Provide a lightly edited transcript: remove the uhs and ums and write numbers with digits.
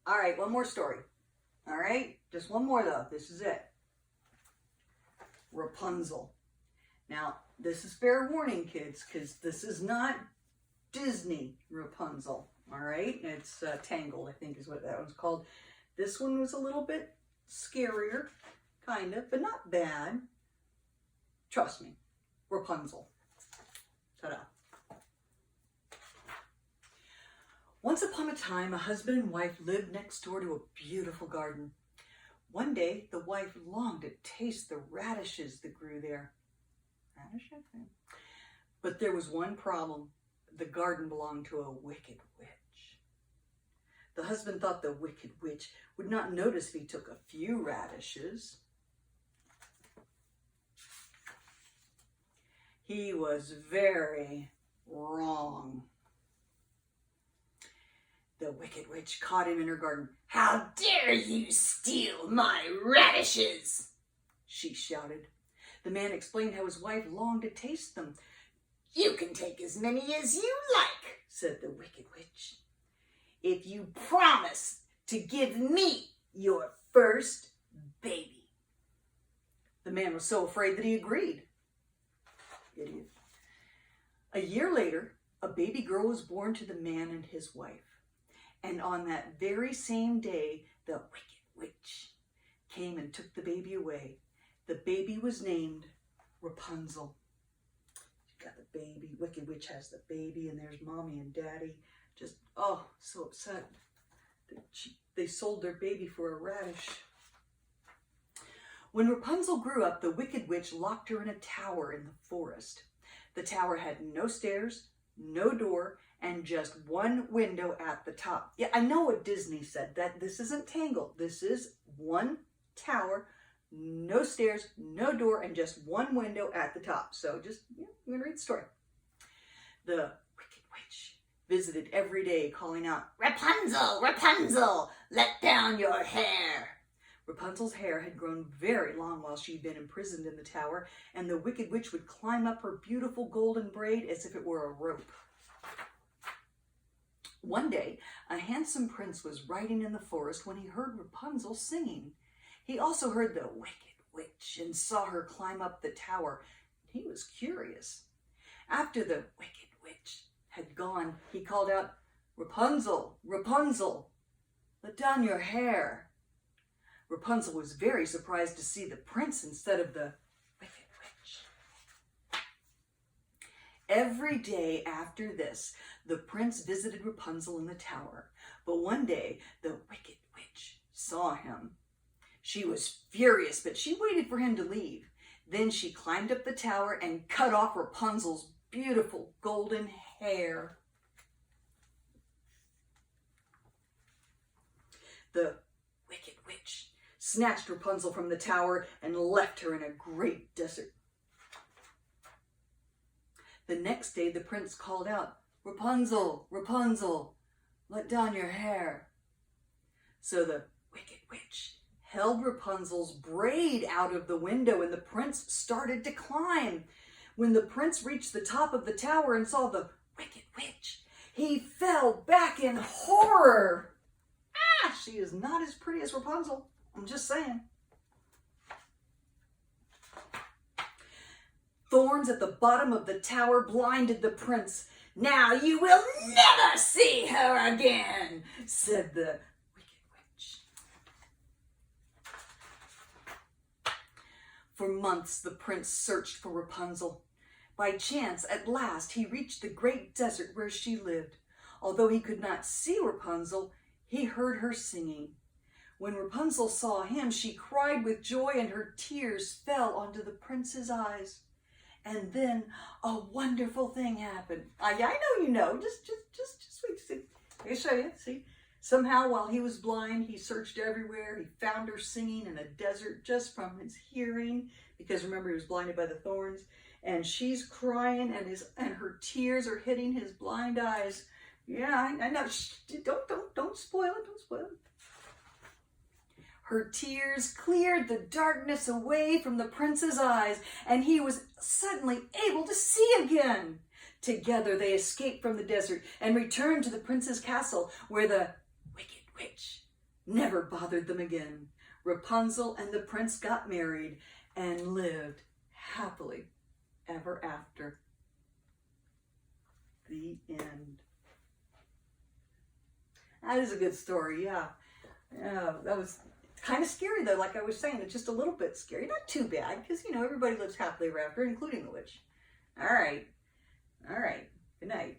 All right, one more story. All right, just one more though. This is it. Rapunzel. Now, this is fair warning, kids, because this is not Disney Rapunzel. All right, it's Tangled, I think is what that one's called. This one was a little bit scarier, kind of, but not bad. Trust me, Rapunzel. Ta-da. Once upon a time, a husband and wife lived next door to a beautiful garden. One day, the wife longed to taste the radishes that grew there. Radishes? But there was one problem. The garden belonged to a wicked witch. The husband thought the wicked witch would not notice if he took a few radishes. He was very wrong. The wicked witch caught him in her garden. "How dare you steal my radishes?" she shouted. The man explained how his wife longed to taste them. "You can take as many as you like," said the wicked witch, "if you promise to give me your first baby." The man was so afraid that he agreed. Idiot. A year later, a baby girl was born to the man and his wife. And on that very same day, the wicked witch came and took the baby away. The baby was named Rapunzel. Got the baby. Wicked witch has the baby, and there's mommy and daddy. Just, oh, so upset. They sold their baby for a radish. When Rapunzel grew up, the wicked witch locked her in a tower in the forest. The tower had no stairs, no door, and just one window at the top. Yeah, I know what Disney said, that this isn't Tangled. This is one tower, no stairs, no door, and just one window at the top. So just, I'm going to read the story. The wicked witch visited every day, calling out, "Rapunzel, Rapunzel, let down your hair." Rapunzel's hair had grown very long while she'd been imprisoned in the tower, and the wicked witch would climb up her beautiful golden braid as if it were a rope. One day, a handsome prince was riding in the forest when he heard Rapunzel singing. He also heard the wicked witch and saw her climb up the tower. He was curious. After the wicked witch had gone, he called out, "Rapunzel, Rapunzel, let down your hair." Rapunzel was very surprised to see the prince instead of the wicked witch. Every day after this, the prince visited Rapunzel in the tower. But one day, the wicked witch saw him. She was furious, but she waited for him to leave. Then she climbed up the tower and cut off Rapunzel's beautiful golden hair. The wicked witch snatched Rapunzel from the tower and left her in a great desert. The next day, the prince called out, "Rapunzel, Rapunzel, let down your hair." So the wicked witch held Rapunzel's braid out of the window, and the prince started to climb. When the prince reached the top of the tower and saw the wicked witch, he fell back in horror. She is not as pretty as Rapunzel. I'm just saying. Thorns at the bottom of the tower blinded the prince. "Now you will never see her again," said the wicked witch. For months, the prince searched for Rapunzel. By chance, at last, he reached the great desert where she lived. Although he could not see Rapunzel, he heard her singing. When Rapunzel saw him, she cried with joy, and her tears fell onto the prince's eyes. And then a wonderful thing happened. I know you know. Just wait. See, I can show you. See, somehow while he was blind, he searched everywhere. He found her singing in a desert just from his hearing, because remember he was blinded by the thorns. And she's crying, and her tears are hitting his blind eyes. Yeah, I know. Shh, don't spoil it. Don't spoil it. Her tears cleared the darkness away from the prince's eyes, and he was suddenly able to see again. Together they escaped from the desert and returned to the prince's castle, where the wicked witch never bothered them again. Rapunzel and the prince got married and lived happily ever after. The end. That is a good story, yeah. Yeah, that was kind of scary though, like I was saying, it's just a little bit scary. Not too bad, because you know, everybody lives happily ever after, including the witch. All right. Good night.